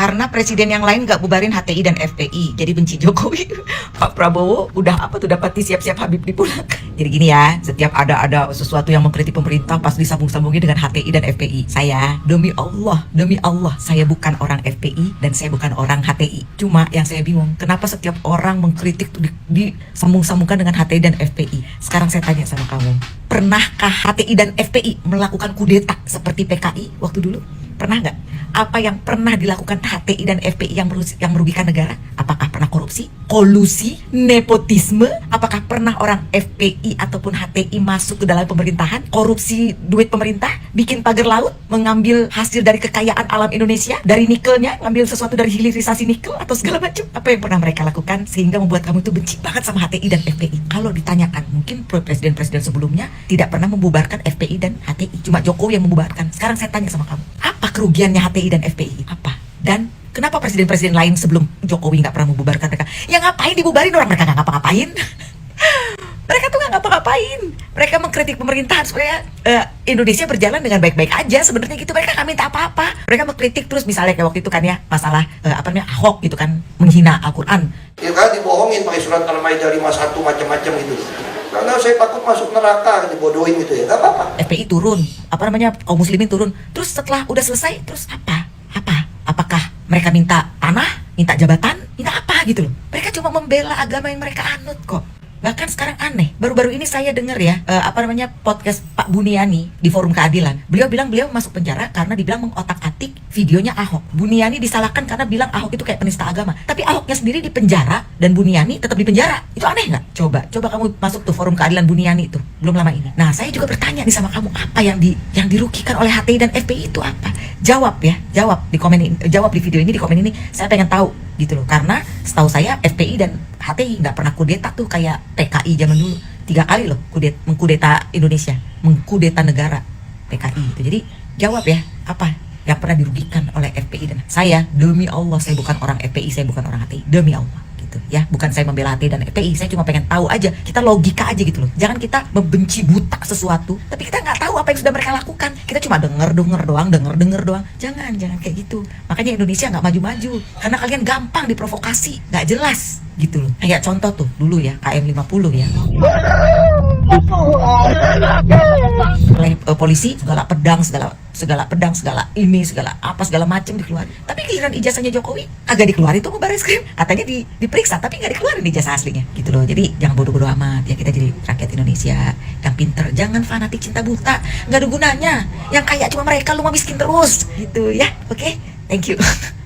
karena presiden yang lain gak bubarin HTI dan FPI, jadi benci Jokowi. Pak Prabowo udah dapat siap-siap Habib dipulangkan. Jadi gini ya, setiap ada sesuatu yang mengkritik pemerintah pasti disambung-sambungin dengan HTI dan FPI. Saya demi Allah, saya bukan orang FPI dan saya bukan orang HTI. Cuma yang saya bingung, kenapa setiap orang mengkritik tuh disambung-sambungkan dengan HTI dan FPI. Sekarang saya tanya sama kamu, pernahkah HTI dan FPI melakukan kudeta seperti PKI waktu dulu? Pernah nggak? Apa yang pernah dilakukan HTI dan FPI yang merugikan negara? Apakah pernah korupsi, kolusi, nepotisme? Apakah pernah orang FPI ataupun HTI masuk ke dalam pemerintahan, korupsi duit pemerintah, bikin pagar laut, mengambil hasil dari kekayaan alam Indonesia, dari nikelnya, ngambil sesuatu dari hilirisasi nikel atau segala macam? Apa yang pernah mereka lakukan sehingga membuat kamu itu benci banget sama HTI dan FPI? Kalau ditanyakan, mungkin presiden-presiden sebelumnya tidak pernah membubarkan FPI dan HTI, cuma Jokowi yang membubarkan. Sekarang saya tanya sama kamu, apa kerugiannya HTI dan FPI? Apa? Dan kenapa presiden-presiden lain sebelum Jokowi nggak pernah membubarkan mereka? Ya ngapain dibubarin, orang mereka nggak ngapa-ngapain. Mereka tuh nggak ngapa-ngapain. Mereka mengkritik pemerintahan supaya Indonesia berjalan dengan baik-baik aja. Sebenarnya gitu, mereka nggak minta apa-apa. Mereka mengkritik terus, misalnya kayak waktu itu kan ya, masalah Ahok gitu kan, menghina Al-Quran. Ya kan dibohongin pakai surat Al-Maidah 51 macam-macam gitu. Karena saya takut masuk neraka, dibodohin gitu ya, gak apa-apa. FPI turun, kaum muslimin turun. Terus setelah udah selesai, terus apa? Apakah mereka minta tanah, minta jabatan, minta apa gitu loh? Mereka cuma membela agama yang mereka anut kok. Bahkan sekarang aneh, baru-baru ini saya dengar ya, podcast Pak Buniani di Forum Keadilan. Beliau bilang beliau masuk penjara karena dibilang mengotak-atik videonya Ahok. Buniani disalahkan karena bilang Ahok itu kayak penista agama. Tapi Ahoknya sendiri di penjara dan Buniani tetap di penjara. Itu aneh nggak? Coba kamu masuk tuh Forum Keadilan Buniani itu belum lama ini. Nah, saya juga bertanya nih sama kamu, apa yang dirugikan oleh HTI dan FPI itu apa? Jawab di komen ini, jawab di video ini, di komen ini. Saya pengen tahu gitu loh, karena setahu saya FPI dan HTI nggak pernah kudeta tuh kayak PKI zaman dulu. 3 kali loh mengkudeta Indonesia, mengkudeta negara PKI itu. Jadi jawab ya, apa yang pernah dirugikan oleh FPI dan saya? Demi Allah, saya bukan orang FPI, saya bukan orang HTI, demi Allah gitu ya. Bukan saya membela HTI dan FPI, saya cuma pengen tahu aja, kita logika aja gitu loh. Jangan kita membenci buta sesuatu tapi kita nggak tahu apa yang sudah mereka lakukan. Kita cuma denger doang. Jangan kayak gitu. Makanya Indonesia nggak maju-maju karena kalian gampang diprovokasi, nggak jelas gitu loh. Kayak contoh tuh dulu ya, KM50 ya, oleh polisi segala pedang, segala macam dikeluarin. Tapi giliran ijazahnya Jokowi agak dikeluarin tuh ke Barreskrim, katanya diperiksa tapi nggak dikeluarin ijazah aslinya gitu loh. Jadi jangan bodoh-bodoh amat ya, kita jadi rakyat Indonesia yang pinter, jangan fanatik cinta buta, nggak ada gunanya. Yang kaya cuma mereka, lu mah miskin terus gitu ya. Oke, thank you.